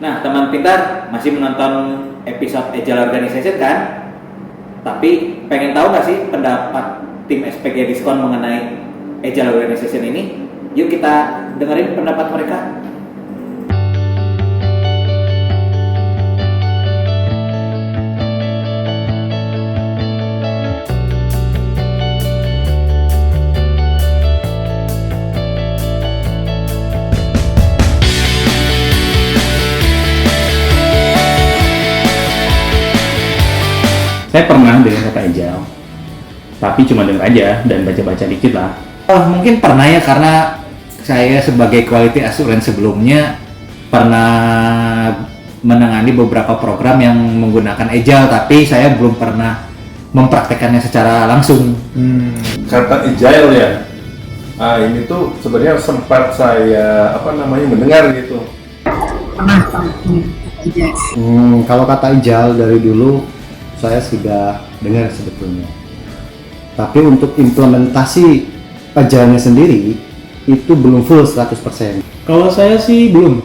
Nah, teman pintar masih menonton episode Agile Organization kan? Tapi pengen tahu nggak sih pendapat tim SPG Diskon mengenai Agile Organization ini? Yuk kita dengerin pendapat mereka. Saya pernah dengar kata agile, tapi cuma dengar aja dan baca-baca dikit lah. Mungkin pernah ya, karena saya sebagai quality assurance sebelumnya pernah menangani beberapa program yang menggunakan agile, tapi saya belum pernah mempraktekannya secara langsung. Kata agile ya, ini tuh sebenarnya sempat saya mendengar gitu. Pernah agile. Kalau kata agile dari dulu saya sudah dengar sebetulnya. Tapi untuk implementasi agile-nya sendiri itu belum full 100%. Kalau saya sih belum.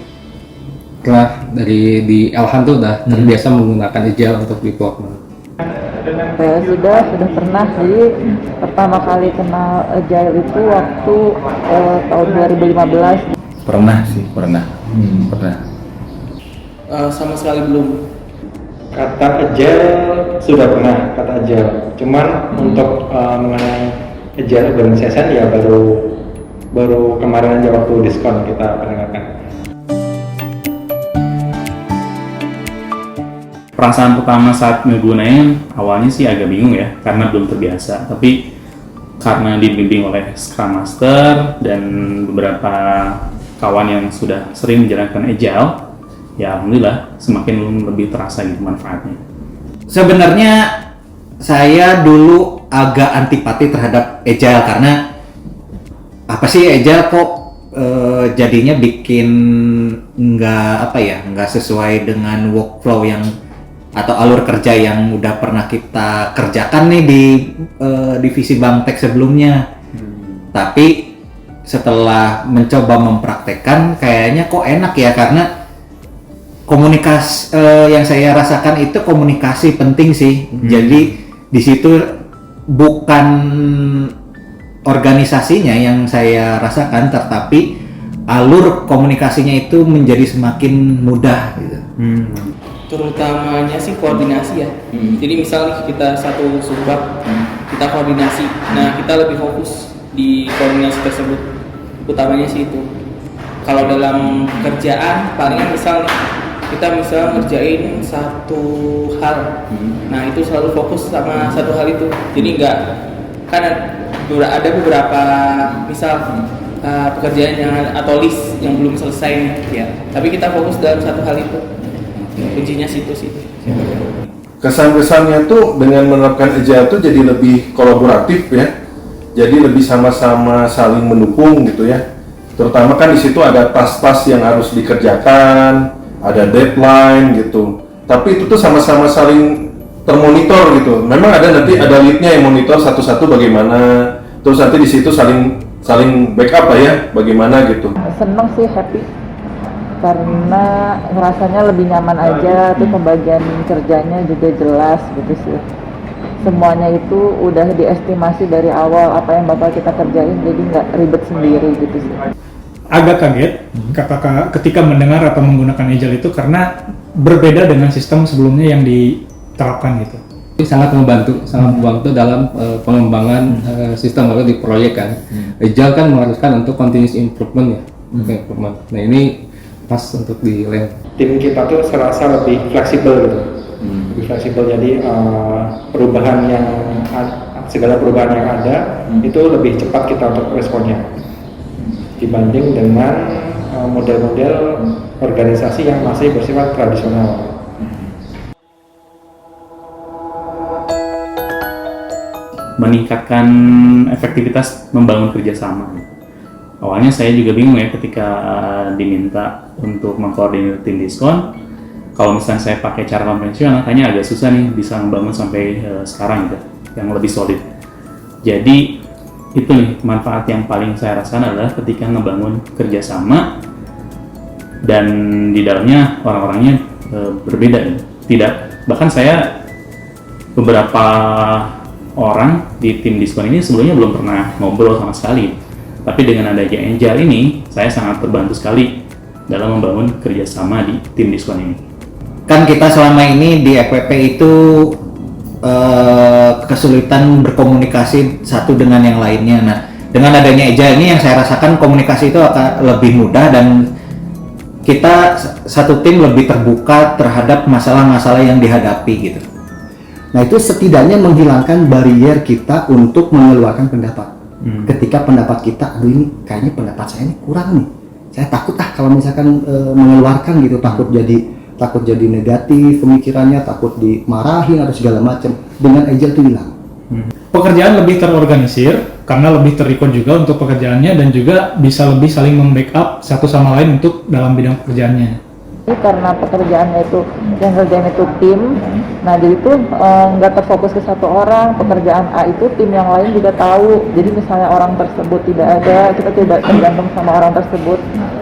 Karena di Elhan tuh udah terbiasa menggunakan agile untuk deployment. Saya sudah pernah. Jadi pertama kali kenal agile itu waktu tahun 2015. Pernah. Sama sekali belum. Kata agile sudah pernah, kata agile. Cuman untuk mengenai agile organization ya baru kemarin aja waktu diskon kita pendengarkan. Perasaan pertama saat ngegunain awalnya sih agak bingung ya, karena belum terbiasa. Tapi karena dibimbing oleh Scrum Master dan beberapa kawan yang sudah sering menjalankan agile, ya alhamdulillah semakin lebih terasa gitu manfaatnya. Sebenarnya saya dulu agak antipati terhadap agile karena apa sih agile kok jadinya bikin nggak sesuai dengan workflow yang atau alur kerja yang udah pernah kita kerjakan nih di divisi Bangtek sebelumnya. Tapi setelah mencoba mempraktekkan kayaknya kok enak ya, karena komunikasi yang saya rasakan itu komunikasi penting sih. Jadi di situ bukan organisasinya yang saya rasakan, tetapi alur komunikasinya itu menjadi semakin mudah gitu. Terutamanya sih koordinasi ya. Jadi misalnya kita satu subbab, kita koordinasi. Nah, kita lebih fokus di koordinasi tersebut. Utamanya sih itu. Kalau dalam kerjaan palingan misalnya kita ngerjain satu hal, nah itu selalu fokus sama satu hal itu. Jadi kan ada beberapa pekerjaan yang atau list yang belum selesai nih, ya. Tapi kita fokus dalam satu hal itu. Kuncinya situ sih. Kesan-kesannya tuh dengan menerapkan agile tuh jadi lebih kolaboratif ya. Jadi lebih sama-sama saling mendukung gitu ya. Terutama kan di situ ada tas-tas yang harus dikerjakan, ada deadline gitu. Tapi itu tuh sama-sama saling termonitor gitu. Memang ada lead-nya yang monitor satu-satu bagaimana. Terus nanti di situ saling backup lah ya, bagaimana gitu. Seneng sih, happy. Karena ngerasanya lebih nyaman aja, tuh pembagian kerjanya juga jelas gitu sih. Semuanya itu udah diestimasi dari awal apa yang bakal kita kerjain, jadi nggak ribet sendiri gitu sih. Agak kaget ketika mendengar atau menggunakan agile itu, karena berbeda dengan sistem sebelumnya yang diterapkan gitu. Sangat membantu dalam pengembangan sistem atau di proyek kan. Agile kan mengharuskan untuk continuous improvement ya. Improvement. Nah ini pas untuk di lem. Tim kita tuh serasa lebih fleksibel gitu. Lebih fleksibel, jadi segala perubahan yang ada itu lebih cepat kita untuk responnya dibanding dengan model-model organisasi yang masih bersifat tradisional. Meningkatkan efektivitas membangun kerjasama. Awalnya saya juga bingung ya ketika diminta untuk mengkoordinir tim diskon. Kalau misalnya saya pakai cara konvensional, kayaknya agak susah nih bisa membangun sampai sekarang gitu, yang lebih solid. Jadi itu nih manfaat yang paling saya rasakan adalah ketika ngebangun kerjasama dan di dalamnya orang-orangnya berbeda. Tidak, bahkan saya beberapa orang di tim diskon ini sebelumnya belum pernah ngobrol sama sekali, tapi dengan adanya Agile ini saya sangat terbantu sekali dalam membangun kerjasama di tim diskon ini. Kan kita selama ini di FWP itu kesulitan berkomunikasi satu dengan yang lainnya. Nah, dengan adanya Agile ini yang saya rasakan komunikasi itu akan lebih mudah dan kita satu tim lebih terbuka terhadap masalah-masalah yang dihadapi gitu. Nah itu setidaknya menghilangkan barrier kita untuk mengeluarkan pendapat. Ketika pendapat kita, aduh ini kayaknya pendapat saya ini kurang nih. Saya takut kalau misalkan mengeluarkan gitu, takut jadi negatif pemikirannya, takut dimarahin atau segala macam. Dengan Agile itu hilang. Pekerjaan lebih terorganisir karena lebih terikut juga untuk pekerjaannya dan juga bisa lebih saling membackup satu sama lain untuk dalam bidang pekerjaannya. Karena pekerjaannya itu yang kerjaan itu tim, nah jadi itu nggak terfokus ke satu orang. Pekerjaan A itu tim yang lain juga tahu. Jadi misalnya orang tersebut tidak ada, kita tidak tergantung sama orang tersebut,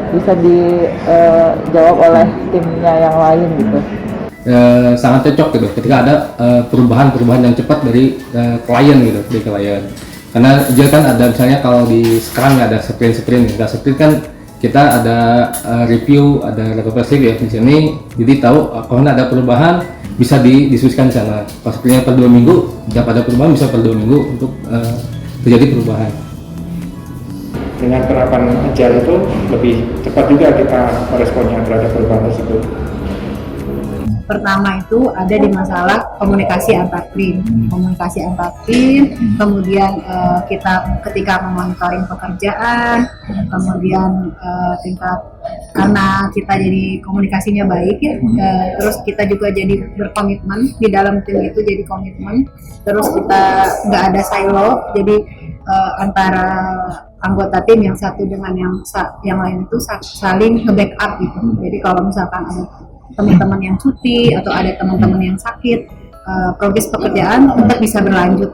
bisa dijawab oleh timnya yang lain gitu. Sangat cocok gitu ketika ada perubahan-perubahan yang cepat dari klien gitu, dari klien. Karena Agile kan ada misalnya kalau di Scrum ada sprint kan kita ada review, ada retrospective ya di sini, jadi tahu kalau ada perubahan bisa didiskusikan di sana. Pas sprintnya per 2 minggu, dapat ada perubahan bisa per 2 minggu untuk terjadi perubahan. Dengan penerapan Agile itu lebih cepat juga kita meresponnya terhadap perubahan tersebut. Pertama itu ada di masalah komunikasi antar tim, kemudian kita ketika memonitoring pekerjaan, kemudian tingkat karena kita jadi komunikasinya baik ya, terus kita juga jadi berkomitmen di dalam tim itu, jadi komitmen, terus kita nggak ada silo, jadi antara anggota tim yang satu dengan yang lain itu saling nge-backup gitu. Jadi kalau misalkan ada teman-teman yang cuti atau ada teman-teman yang sakit, progres pekerjaan tetap bisa berlanjut.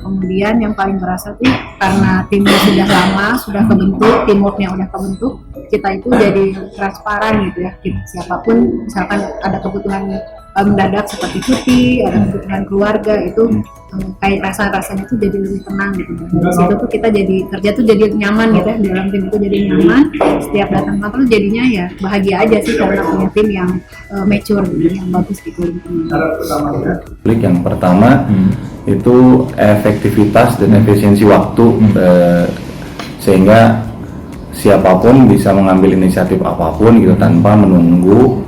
Kemudian yang paling terasa tuh karena timnya sudah lama, sudah kebentuk, teamworknya udah kebentuk, kita itu jadi transparan gitu ya. Siapapun misalkan ada kebutuhan mendadak seperti cuti, ada kebutuhan keluarga, itu kayak rasanya tuh jadi lebih tenang gitu. Dari situ tuh kita jadi kerja tuh jadi nyaman gitu ya, di dalam tim itu jadi nyaman. Setiap datang kantor jadinya ya bahagia aja sih karena punya tim yang mature gitu, yang bagus gitu. Yang pertama itu efektivitas dan efisiensi waktu, sehingga siapapun bisa mengambil inisiatif apapun gitu tanpa menunggu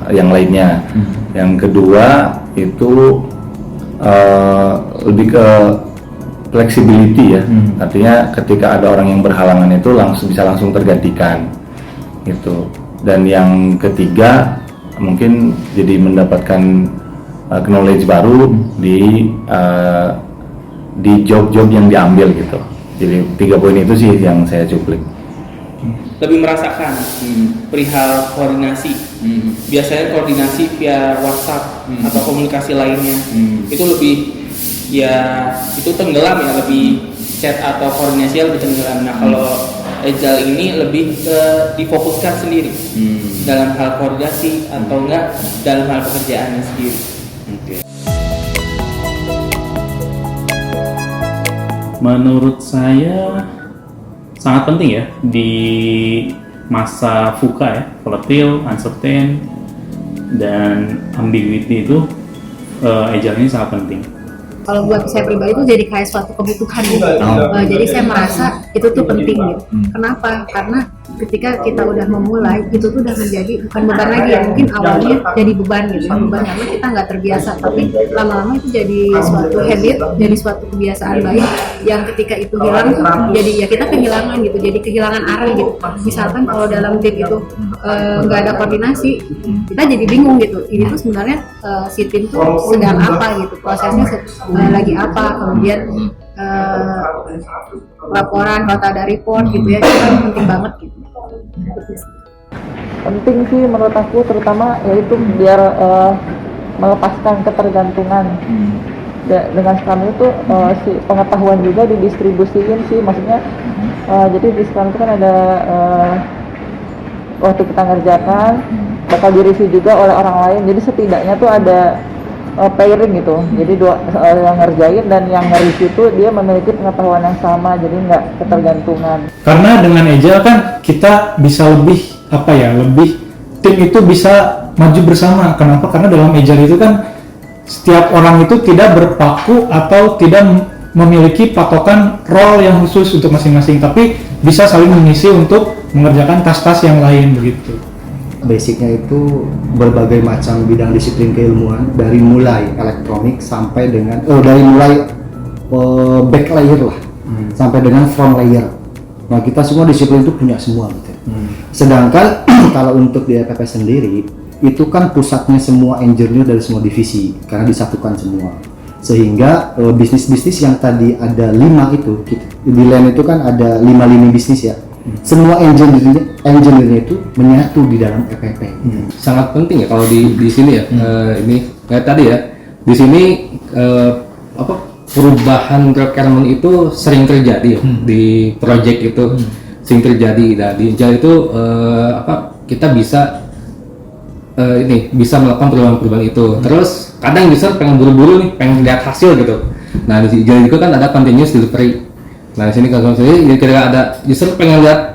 yang lainnya. Yang kedua itu lebih ke flexibility ya, artinya ketika ada orang yang berhalangan itu bisa langsung tergantikan gitu. Dan yang ketiga mungkin jadi mendapatkan knowledge baru di job-job yang diambil gitu. Jadi 3 poin itu sih yang saya cuplik. Lebih merasakan perihal koordinasi. Biasanya koordinasi via WhatsApp atau komunikasi lainnya itu lebih itu tenggelam ya, lebih chat atau koordinasi lebih tenggelam. Nah kalau Agile ini lebih difokuskan sendiri dalam hal koordinasi atau enggak dalam hal pekerjaannya sendiri. Menurut saya sangat penting ya di masa VUCA ya, volatile, uncertain, dan ambiguity itu Agile ini sangat penting. Kalau buat saya pribadi itu jadi kayak suatu kebutuhan gitu. Jadi saya merasa itu tuh penting gitu. Kenapa? Karena ketika kita udah memulai itu tuh udah menjadi bukan beban lagi ya, mungkin awalnya jadi beban gitu, beban karena kita nggak terbiasa, tapi lama-lama itu jadi suatu habit, jadi suatu kebiasaan baik yang ketika itu hilang jadi ya kita kehilangan gitu, jadi kehilangan arah gitu. Misalkan kalau dalam tim itu nggak ada koordinasi, kita jadi bingung gitu, ini tuh sebenarnya si tim tuh sedang apa gitu, prosesnya lagi apa, kemudian laporan kalau ada report gitu ya, itu penting banget gitu. Penting sih menurut aku, terutama yaitu biar melepaskan ketergantungan. Dengan Scrum itu si pengetahuan juga didistribusiin sih, maksudnya jadi di Scrum itu kan ada waktu kita ngerjakan bakal direview juga oleh orang lain, jadi setidaknya tuh ada pairing gitu, jadi yang ngerjain dan yang nge-review tuh dia memiliki pengetahuan yang sama, jadi nggak ketergantungan. Karena dengan Agile kan kita bisa lebih tim itu bisa maju bersama. Kenapa? Karena dalam Agile itu kan setiap orang itu tidak berpaku atau tidak memiliki patokan role yang khusus untuk masing-masing, tapi bisa saling mengisi untuk mengerjakan tas-tas yang lain begitu. Basicnya itu berbagai macam bidang disiplin keilmuan, dari mulai elektronik sampai dengan dari mulai back layer lah sampai dengan front layer. Nah, kita semua disiplin itu punya semua gitu. Sedangkan kalau untuk di EPP sendiri itu kan pusatnya semua engineer dari semua divisi karena disatukan semua, sehingga bisnis-bisnis yang tadi ada 5 itu di LAN itu kan ada 5 lini bisnis ya, semua engineer-nya itu menyatu di dalam EPP. Sangat penting ya kalau di sini ya. Ini kayak tadi ya, di sini perubahan requirement itu sering terjadi ya, di project itu sering terjadi. Nah, di Agile itu kita bisa bisa melakukan perubahan-perubahan itu. Terus kadang user pengen buru-buru nih, pengen lihat hasil gitu. Nah, di Agile itu kan ada continuous delivery. Nah, di sini kalau kira-kira ada user pengen lihat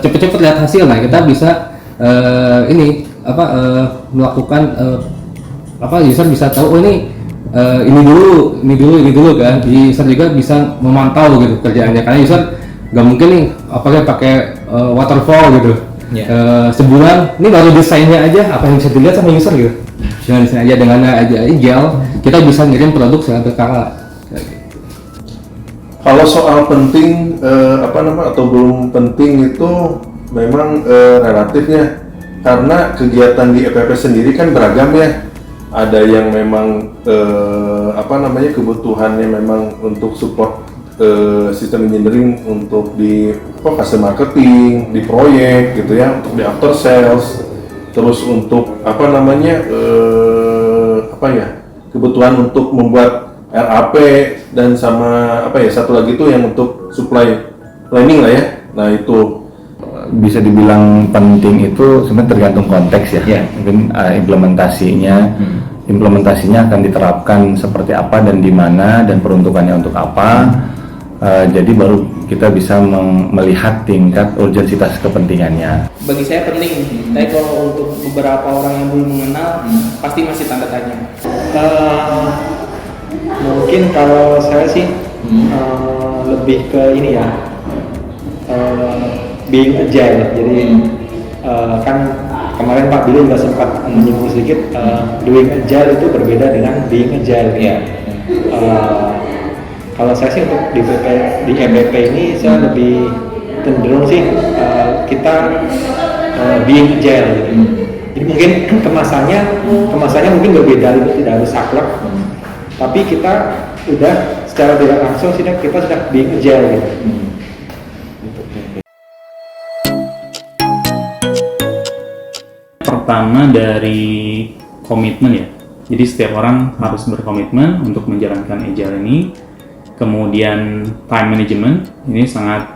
cepet-cepet lihat hasil. Nah, kita bisa melakukan user bisa tahu ini dulu kan. User juga bisa memantau gitu kerjaannya, karena user nggak mungkin nih pakai waterfall gitu. Sebulan ini baru desainnya aja, apa yang bisa dilihat sama user gitu. Dengan desain aja, dengan Agile kita bisa ngirim produk secara berkala. Kalau soal penting atau belum penting itu memang relatifnya, karena kegiatan di EPP sendiri kan beragam ya. Ada yang memang kebutuhannya memang untuk support sistem engineering untuk di fase marketing, di proyek gitu ya, untuk di after sales, terus untuk kebutuhan untuk membuat RAP, dan sama satu lagi tuh yang untuk supply planning lah ya. Nah, itu bisa dibilang penting itu sebenarnya tergantung konteks ya. Mungkin implementasinya akan diterapkan seperti apa dan di mana dan peruntukannya untuk apa. Jadi baru kita bisa melihat tingkat urgensitas kepentingannya. Bagi saya penting, tapi kalau untuk beberapa orang yang belum mengenal, pasti masih tanda tanya. Mungkin kalau saya sih lebih ke ini ya, being agile. Jadi kan kemarin Pak Billy juga sempat menyinggung sedikit, doing agile itu berbeda dengan being agile. Kalau saya sih untuk di EPP ini saya lebih cenderung sih kita being agile gitu. Jadi mungkin kemasannya mungkin berbeda, itu tidak harus saklek, tapi kita udah secara tidak langsung kita sudah being agile gitu. Pertama dari komitmen ya. Jadi setiap orang harus berkomitmen untuk menjalankan Agile ini. Kemudian time management ini sangat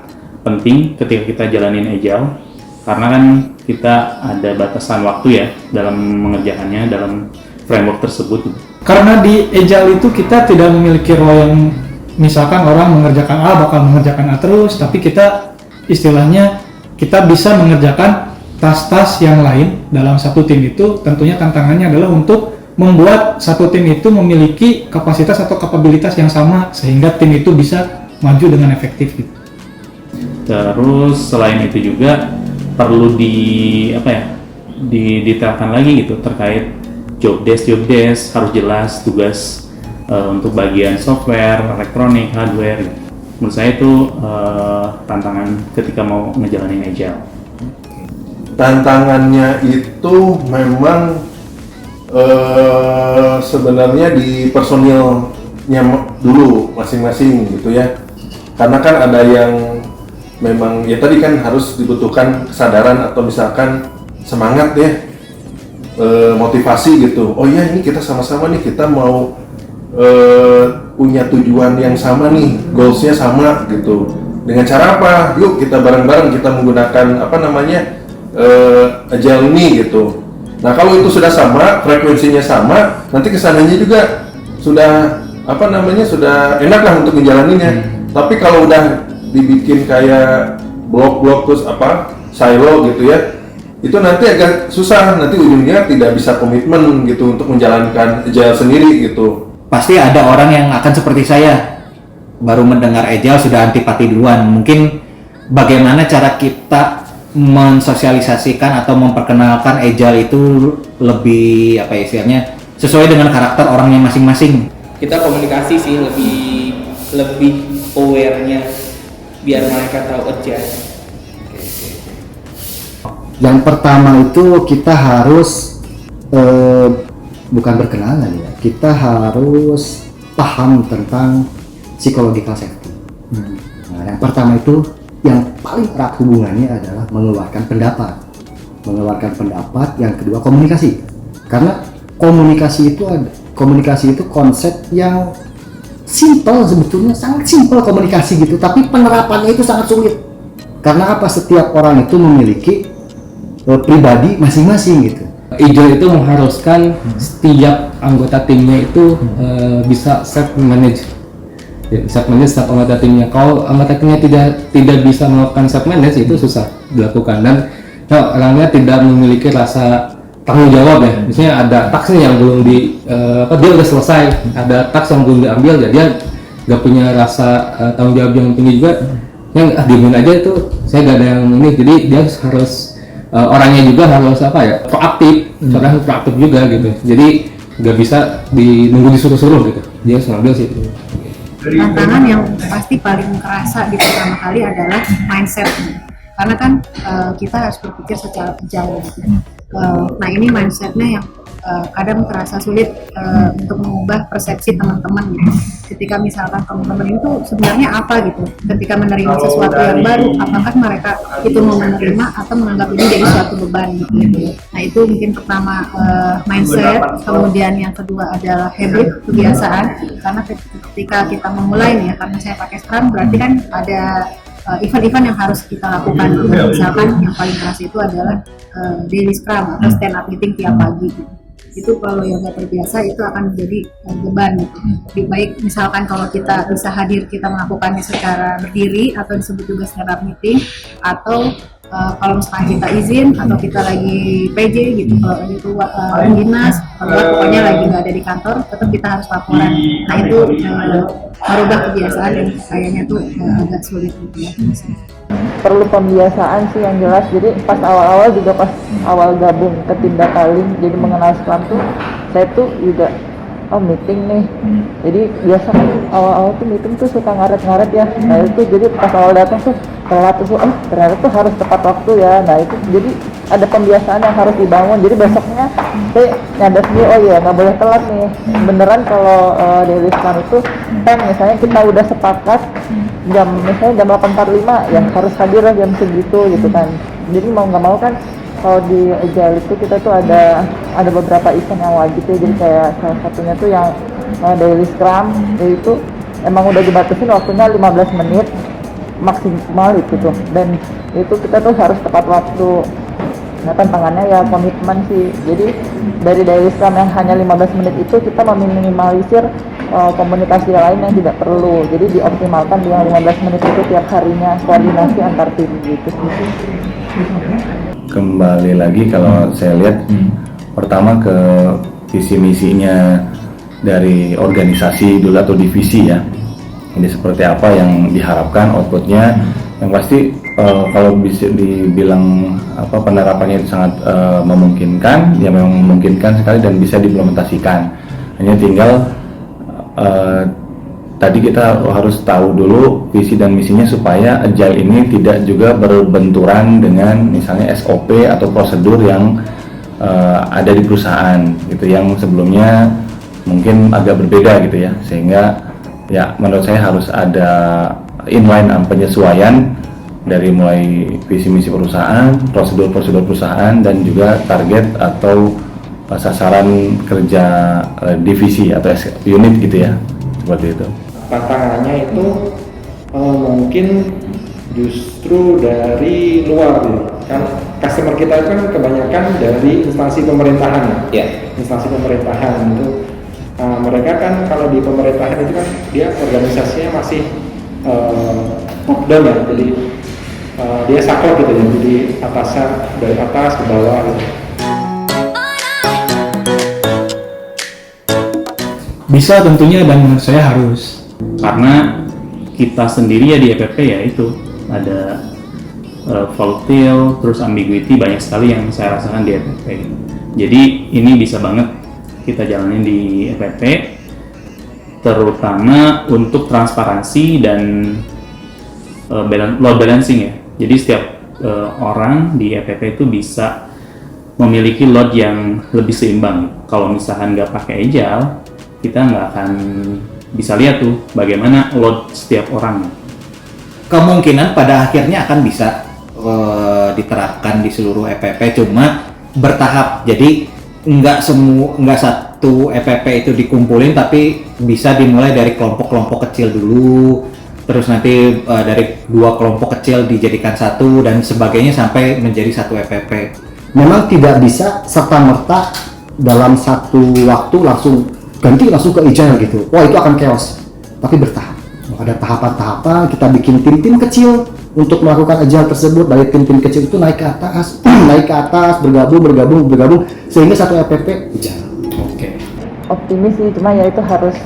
penting ketika kita jalanin Agile, karena kan kita ada batasan waktu ya dalam mengerjakannya dalam framework tersebut. Karena di Agile itu kita tidak memiliki role yang misalkan orang mengerjakan A bakal mengerjakan A terus, tapi kita istilahnya kita bisa mengerjakan tas-tas yang lain dalam satu tim. Itu tentunya tantangannya adalah untuk membuat satu tim itu memiliki kapasitas atau kapabilitas yang sama sehingga tim itu bisa maju dengan efektif gitu. Terus selain itu juga perlu didetailkan lagi gitu terkait job desk harus jelas tugas untuk bagian software, elektronik, hardware gitu. Menurut saya itu tantangan ketika mau ngejalanin Agile. Tantangannya itu memang sebenarnya di personilnya dulu masing-masing gitu ya, karena kan ada yang memang ya tadi kan harus dibutuhkan kesadaran atau misalkan semangat ya, motivasi gitu. Oh iya, ini kita sama-sama nih, kita mau punya tujuan yang sama nih, goalsnya sama gitu. Dengan cara apa? Yuk kita bareng-bareng kita menggunakan agile ini gitu. Nah kalau itu sudah sama, frekuensinya sama, nanti kesananya juga sudah sudah enak lah untuk menjalaninya. Tapi kalau udah dibikin kayak blok-blok terus silo gitu ya, itu nanti agak susah, nanti ujungnya tidak bisa komitmen gitu untuk menjalankan agile sendiri gitu. Pasti ada orang yang akan seperti saya, baru mendengar agile sudah antipati duluan. Mungkin bagaimana cara kita mensosialisasikan atau memperkenalkan agile itu lebih istilahnya sesuai dengan karakter orangnya masing-masing. Kita komunikasi sih lebih aware-nya biar mereka tahu agile. Yang pertama itu kita harus bukan berkenalan ya, kita harus paham tentang psychological safety. Nah, yang pertama itu yang paling erat hubungannya adalah mengeluarkan pendapat. Yang kedua komunikasi, karena komunikasi itu konsep yang simple, sebetulnya sangat simple komunikasi gitu, tapi penerapannya itu sangat sulit. Karena setiap orang itu memiliki pribadi masing-masing gitu. Agile itu mengharuskan setiap anggota timnya itu bisa self manage setiap anggota timnya. Kalau anggota timnya tidak bisa melakukan self manage, itu susah dilakukan, dan orangnya tidak memiliki rasa tanggung jawab ya. Misalnya ada taksnya yang belum dia udah selesai, ada taks yang belum diambil, jadi dia nggak punya rasa tanggung jawab yang tinggi juga. Yang diemin aja itu, saya nggak ada yang ini. Jadi dia harus orangnya juga harus proaktif, orang proaktif juga gitu. Jadi nggak bisa nunggu disuruh-suruh gitu. Dia harus ngambil sih. Tantangan yang pasti paling kerasa di pertama kali adalah mindset, karena kan kita harus berpikir secara agile gitu. Nah ini mindsetnya yang kadang terasa sulit untuk mengubah persepsi teman-teman gitu. Ketika misalkan teman-teman itu sebenarnya apa gitu, ketika menerima sesuatu yang baru, apakah mereka itu mau menerima atau menganggap ini jadi suatu beban gitu. Nah itu mungkin pertama mindset, kemudian yang kedua adalah habit, kebiasaan. Karena ketika kita memulai nih ya, karena saya pakai Scrum, berarti kan ada event-event yang harus kita lakukan. Misalkan yang paling keras itu adalah daily Scrum atau stand up meeting tiap pagi gitu. Itu kalau yang nggak terbiasa itu akan menjadi beban gitu. Lebih baik misalkan kalau kita bisa hadir, kita melakukannya secara berdiri atau disebut juga stand up meeting, atau kalau misalkan kita izin atau kita lagi PJ gitu, kalau lagi itu dinas, pokoknya lagi nggak ada di kantor, tetap kita harus laporan. Nah itu merubah kebiasaan yang kayaknya tuh agak sulit gitu ya. Perlu pembiasaan sih yang jelas. Jadi pas awal-awal juga, pas awal gabung ke tim Dataling, jadi mengenal Scrum tuh saya tuh juga meeting nih. Jadi biasa kan awal-awal tuh meeting tuh suka ngaret-ngaret ya. Nah itu jadi pas awal datang tuh telat tuh, ternyata tuh harus tepat waktu ya. Nah itu jadi ada pembiasaan yang harus dibangun. Jadi besoknya saya nyadar sendiri, oh iya nggak boleh telat nih. Beneran kalau daily Scrum itu kan misalnya kita udah sepakat misalnya jam 8.45 ya harus hadir lah jam segitu gitu kan. Jadi mau nggak mau kan kalau di Agile itu kita tuh ada beberapa event yang wajib ya. Jadi kayak salah satunya tuh yang daily Scrum, yaitu emang udah dibatasin waktunya 15 menit maksimal itu tuh, dan itu kita tuh harus tepat waktu. Nah tantangannya ya komitmen sih. Jadi dari daily Scrum yang hanya 15 menit itu kita meminimalisir komunikasi lain yang tidak perlu. Jadi dioptimalkan di yang 15 menit itu tiap harinya, koordinasi antar tim gitu sih. Kembali lagi kalau saya lihat pertama ke visi misinya dari organisasi dulu atau divisi ya. Ini seperti apa yang diharapkan outputnya. Yang pasti kalau bisa dibilang penerapannya itu sangat memungkinkan, ya memang memungkinkan sekali dan bisa diimplementasikan. Hanya tinggal tadi kita harus tahu dulu visi dan misinya supaya Agile ini tidak juga berbenturan dengan misalnya SOP atau prosedur yang ada di perusahaan gitu, yang sebelumnya mungkin agak berbeda gitu ya, sehingga ya menurut saya harus ada inline penyesuaian dari mulai visi misi perusahaan, prosedur perusahaan, dan juga target atau sasaran kerja divisi atau unit gitu ya, seperti itu. Tantangannya itu mungkin justru dari luar gitu. Kan customer kita itu kan kebanyakan dari instansi pemerintahan instansi pemerintahan itu mereka kan kalau di pemerintahan itu kan dia organisasinya masih top down ya, jadi dia saklek gitu ya, jadi atasan dari atas ke bawah gitu. Bisa tentunya, dan menurut saya harus. Karena kita sendiri ya di EPP ya itu ada volatile, terus ambiguity, banyak sekali yang saya rasakan di EPP. Jadi ini bisa banget kita jalanin di EPP, terutama untuk transparansi dan load balancing ya. Jadi setiap orang di EPP itu bisa memiliki load yang lebih seimbang. Kalau misalkan nggak pakai agile, kita nggak akan bisa lihat tuh bagaimana load setiap orang. Kemungkinan pada akhirnya akan bisa diterapkan di seluruh EPP, cuma bertahap. Jadi nggak satu EPP itu dikumpulin, tapi bisa dimulai dari kelompok-kelompok kecil dulu, terus nanti dari 2 kelompok kecil dijadikan satu dan sebagainya sampai menjadi satu EPP. Memang tidak bisa serta-merta dalam satu waktu langsung ke agile gitu. Wah, itu akan chaos. Tapi bertahap. Ada tahapan-tahapan, kita bikin tim-tim kecil untuk melakukan agile tersebut. Dari tim-tim kecil itu naik ke atas, bergabung sehingga satu EPP agile. Oke. Optimis sih, cuma ya itu harus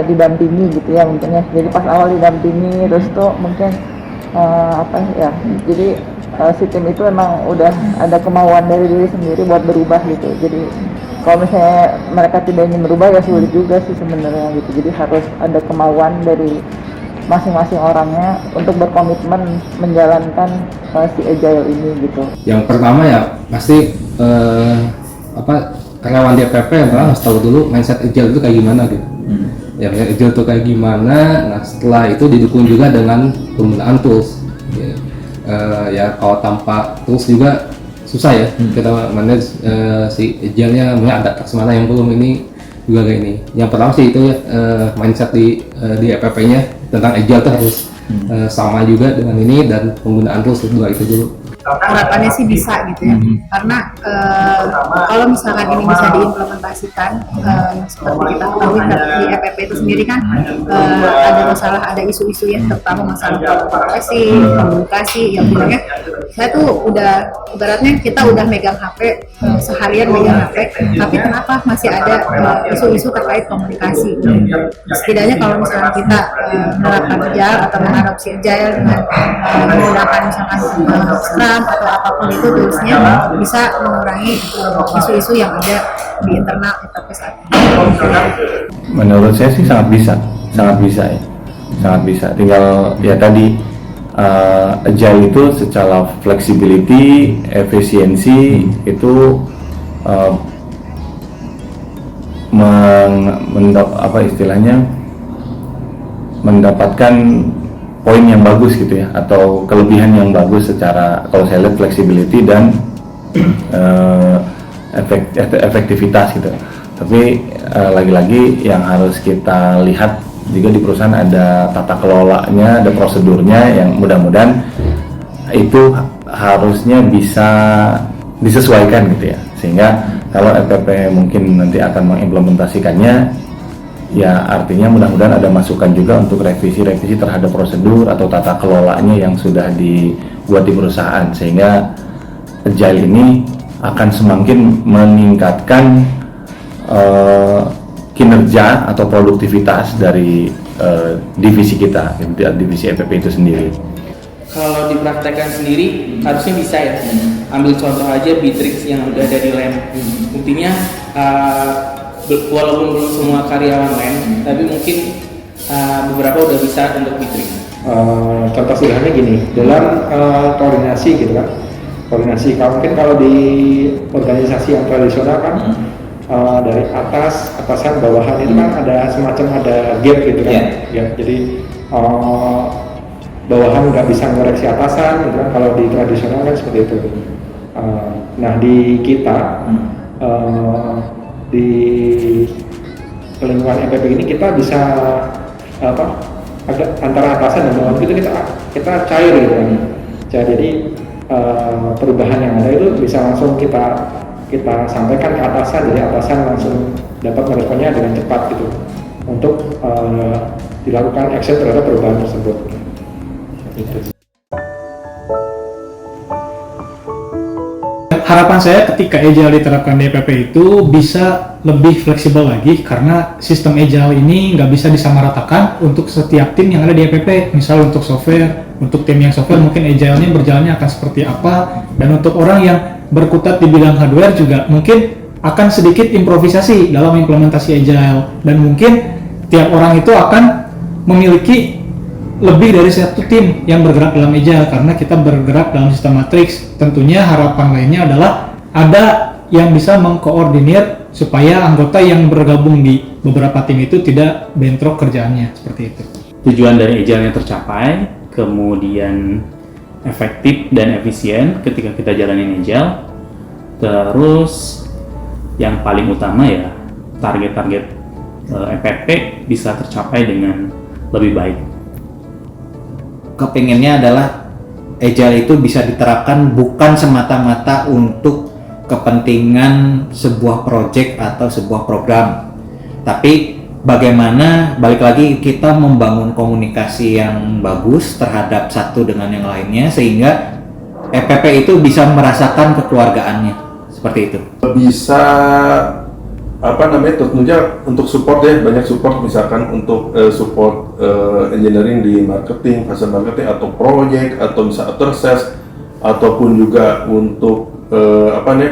didampingi gitu ya mungkin ya. Jadi pas awal didampingi, terus tuh mungkin jadi si tim itu memang udah ada kemauan dari diri sendiri buat berubah gitu. Jadi kalau misalnya mereka tidak ingin berubah ya sulit juga sih sebenarnya gitu. Jadi harus ada kemauan dari masing-masing orangnya untuk berkomitmen menjalankan si agile ini gitu. Yang pertama ya pasti karyawan di EPP yang harus tahu dulu mindset agile itu kayak gimana gitu. Ya mindset agile itu kayak gimana. Nah setelah itu didukung juga dengan penggunaan tools. Ya kalau tanpa tools juga susah ya kita manage si agile-nya, ada task mana yang belum ini juga kayak ini. Yang pertama sih itu ya mindset di EPP-nya tentang agile itu harus sama juga dengan ini, dan penggunaan tools dua itu dulu. Harapannya sih bisa gitu ya, karena kalau misalkan ini bisa diimplementasikan seperti kita ketahui di EPP itu sendiri kan ada isu-isu ya, terutama masalah komunikasi yang bilangnya saya tuh udah ibaratnya kita udah megang HP seharian megang HP, tapi kenapa masih ada isu-isu terkait komunikasi gitu. Setidaknya kalau misalnya kita menerapkan agile atau mengadopsi agile dengan menggunakan misalkan Scrum atau apapun itu toolsnya, bisa mengurangi isu-isu yang ada di internal EPP saat ini. Menurut saya sih sangat bisa ya, sangat bisa. Tinggal ya tadi agile itu secara flexibility, efisiensi itu mendapatkan poin yang bagus gitu ya, atau kelebihan yang bagus secara, kalau saya lihat flexibility dan efektivitas gitu. Tapi lagi-lagi yang harus kita lihat juga di perusahaan ada tata kelolanya, ada prosedurnya yang mudah-mudahan itu harusnya bisa disesuaikan gitu ya, sehingga kalau EPP mungkin nanti akan mengimplementasikannya, ya artinya mudah-mudahan ada masukan juga untuk revisi-revisi terhadap prosedur atau tata kelolanya yang sudah dibuat di perusahaan, sehingga agile ini akan semakin meningkatkan kinerja atau produktivitas dari divisi kita, divisi EPP itu sendiri. Kalau dipraktekkan sendiri harusnya bisa ya. Ambil contoh aja Bitrix yang udah ada di LEM. Buktinya walaupun belum semua karyawan LEM, tapi mungkin beberapa udah bisa untuk Bitrix. Contoh sederhananya gini, dalam koordinasi gitu kan, koordinasi mungkin kalau di organisasi yang tradisional kan dari atasan bawahan itu kan ada semacam gap gitu kan, gap. Jadi bawahan nggak bisa mengoreksi atasan gitu kan, kalau di tradisional kan seperti itu. Nah di kita di lingkungan EPP ini kita bisa agak antara atasan dan bawahan itu kita kita cair gitu kan. Jadi perubahan yang ada itu bisa langsung kita sampaikan ke atasan, jadi atasan langsung dapat meresponnya dengan cepat gitu untuk dilakukan action terhadap perubahan tersebut. Itu. Harapan saya ketika Agile diterapkan di EPP itu bisa lebih fleksibel lagi, karena sistem Agile ini nggak bisa disamaratakan untuk setiap tim yang ada di EPP. Misal untuk software, untuk tim yang software mungkin Agile-nya berjalannya akan seperti apa, dan untuk orang yang berkutat di bidang hardware juga mungkin akan sedikit improvisasi dalam implementasi Agile, dan mungkin tiap orang itu akan memiliki lebih dari satu tim yang bergerak dalam Agile, karena kita bergerak dalam sistem matriks. Tentunya harapan lainnya adalah ada yang bisa mengkoordinir supaya anggota yang bergabung di beberapa tim itu tidak bentrok kerjaannya, seperti itu. Tujuan dari Agile-nya tercapai, kemudian efektif dan efisien ketika kita jalanin Agile. Terus yang paling utama ya target-target EPP bisa tercapai dengan lebih baik. Kepinginnya adalah Agile itu bisa diterapkan bukan semata-mata untuk kepentingan sebuah project atau sebuah program, tapi bagaimana balik lagi kita membangun komunikasi yang bagus terhadap satu dengan yang lainnya sehingga EPP itu bisa merasakan kekeluargaannya, seperti itu. Bisa tentunya untuk support ya, banyak support, misalkan untuk support engineering di marketing, fase marketing atau project atau bisa after sales, ataupun juga untuk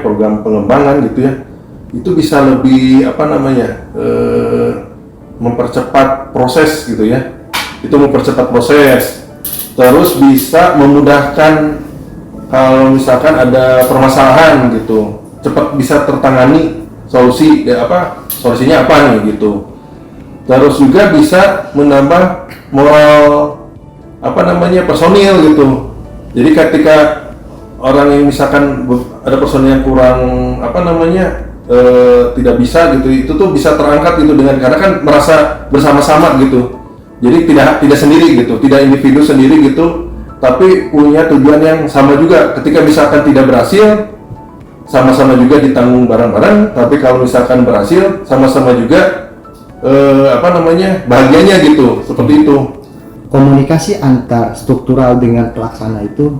program pengembangan gitu ya. Itu bisa lebih mempercepat proses gitu ya. Itu mempercepat proses. Terus bisa memudahkan kalau misalkan ada permasalahan gitu, cepat bisa tertangani. Solusinya apa nih gitu. Terus juga bisa menambah moral personil gitu. Jadi ketika orang yang misalkan ada personil yang kurang tidak bisa gitu, itu tuh bisa terangkat gitu karena kan merasa bersama-sama gitu. Jadi tidak sendiri gitu, tidak individu sendiri gitu, tapi punya tujuan yang sama juga. Ketika misalkan tidak berhasil, sama-sama juga ditanggung bareng-bareng, tapi kalau misalkan berhasil, sama-sama juga bahagianya gitu, seperti itu. Komunikasi antar struktural dengan pelaksana itu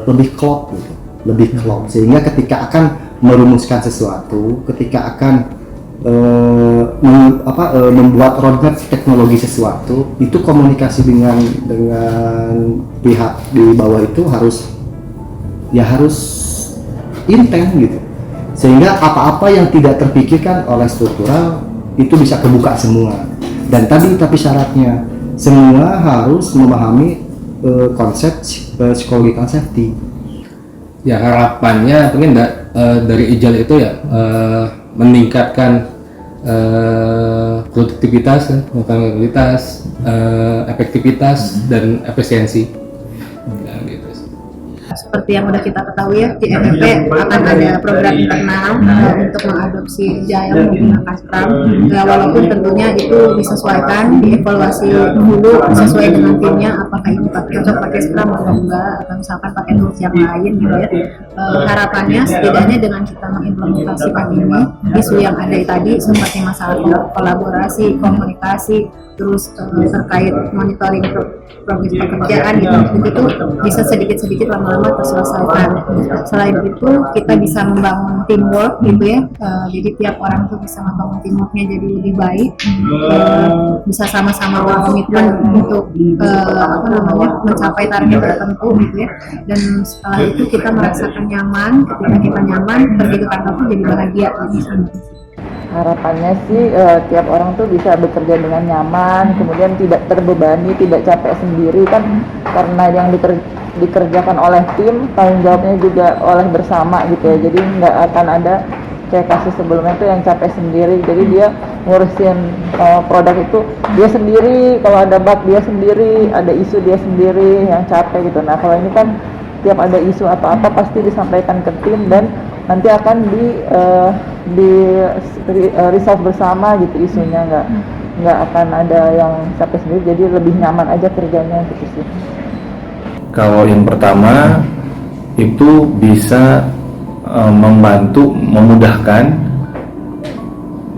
lebih klop gitu, lebih klop, sehingga ketika akan merumuskan sesuatu, ketika akan membuat roadmap teknologi sesuatu, itu komunikasi dengan pihak di bawah itu harus intens gitu, sehingga apa-apa yang tidak terpikirkan oleh struktural itu bisa kebuka semua. Dan tapi syaratnya semua harus memahami konsep psychological safety. Ya harapannya mungkin dari Agile itu ya meningkatkan produktivitas, efektivitas dan efisiensi. Seperti yang sudah kita ketahui ya, di EPP akan ada program internal untuk mengadopsi Agile menggunakan Scrum. Walaupun tentunya itu disesuaikan, dievaluasi dulu sesuai dengan timnya, apakah ini cocok pakai Scrum atau enggak, atau misalkan pakai tools yang lain gitu ya. Harapannya setidaknya dengan kita mengimplementasikan ini, isu yang ada tadi seperti masalah kolaborasi, komunikasi, terus terkait monitoring progres pekerjaan gitu, itu bisa sedikit-sedikit lama-lama terselesaikan. Selain itu kita bisa membangun teamwork gitu ya, jadi tiap orang tuh bisa membangun teamworknya jadi lebih baik, bisa sama-sama berkomitmen untuk mencapai target tertentu gitu ya. Dan setelah itu kita merasakan nyaman, ketika kita nyaman pergi ke kantor tuh jadi bahagia gitu. Harapannya sih tiap orang tuh bisa bekerja dengan nyaman, kemudian tidak terbebani, tidak capek sendiri kan, karena yang dikerjakan oleh tim, tanggung jawabnya juga oleh bersama gitu ya. Jadi nggak akan ada kayak kasus sebelumnya tuh yang capek sendiri, jadi dia ngurusin produk itu dia sendiri, kalau ada bug dia sendiri, ada isu dia sendiri yang capek gitu. Nah kalau ini kan tiap ada isu atau apa pasti disampaikan ke tim dan nanti akan resolve bersama gitu isunya, nggak akan ada yang capek sendiri, jadi lebih nyaman aja kerjanya gitu sih. Kalau yang pertama itu bisa membantu, memudahkan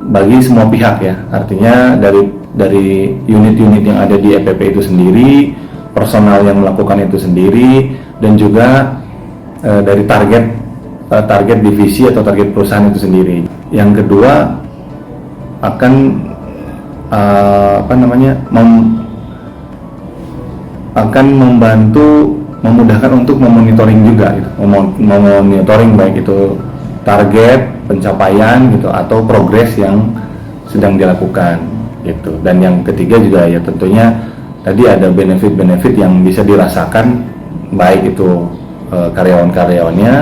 bagi semua pihak ya. Artinya dari unit-unit yang ada di EPP itu sendiri, personal yang melakukan itu sendiri, dan juga dari target divisi atau target perusahaan itu sendiri. Yang kedua akan akan membantu, memudahkan untuk memonitoring juga gitu, memonitoring baik itu target, pencapaian gitu atau progres yang sedang dilakukan gitu. Dan yang ketiga juga ya tentunya tadi ada benefit-benefit yang bisa dirasakan baik itu karyawan-karyawannya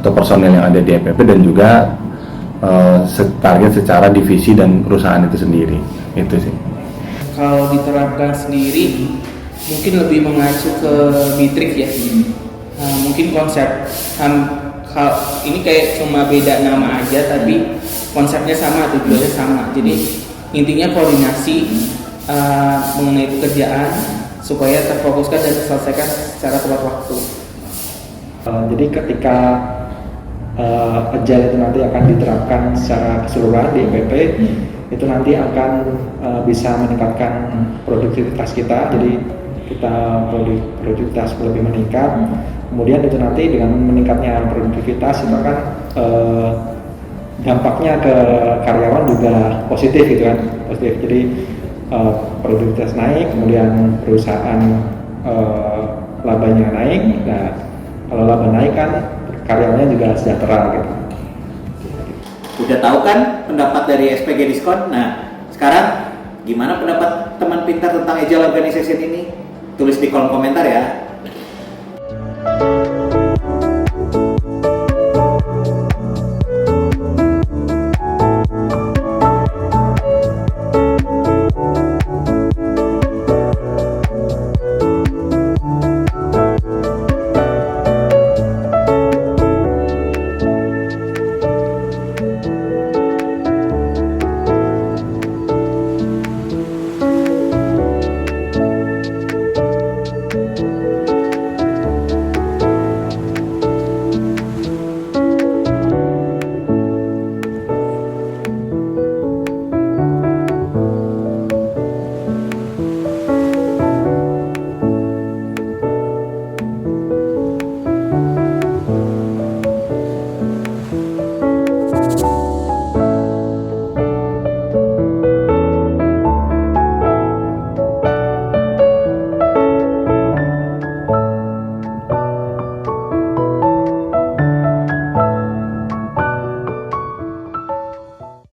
atau personel yang ada di EPP dan juga target secara divisi dan perusahaan itu sendiri. Itu sih. Kalau diterapkan sendiri mungkin lebih mengacu ke Bitrix ya. Mungkin konsep ini kayak cuma beda nama aja tapi konsepnya sama, tujuannya sama. Jadi intinya koordinasi mengenai pekerjaan supaya terfokuskan dan terselesaikan secara tepat waktu. Jadi ketika Agile itu nanti akan diterapkan secara keseluruhan di EPP, itu nanti akan bisa meningkatkan produktivitas kita. Jadi kita produktivitas lebih meningkat. Kemudian itu nanti dengan meningkatnya produktivitas itu akan dampaknya ke karyawan juga positif gitu kan, positif. Jadi produktivitas naik, kemudian perusahaan labanya naik. Nah, kalau laba naik kan karyawannya juga sejahtera gitu. Udah tahu kan pendapat dari SPG Diskon? Nah, sekarang gimana pendapat teman pintar tentang Agile Organization ini? Tulis di kolom komentar ya.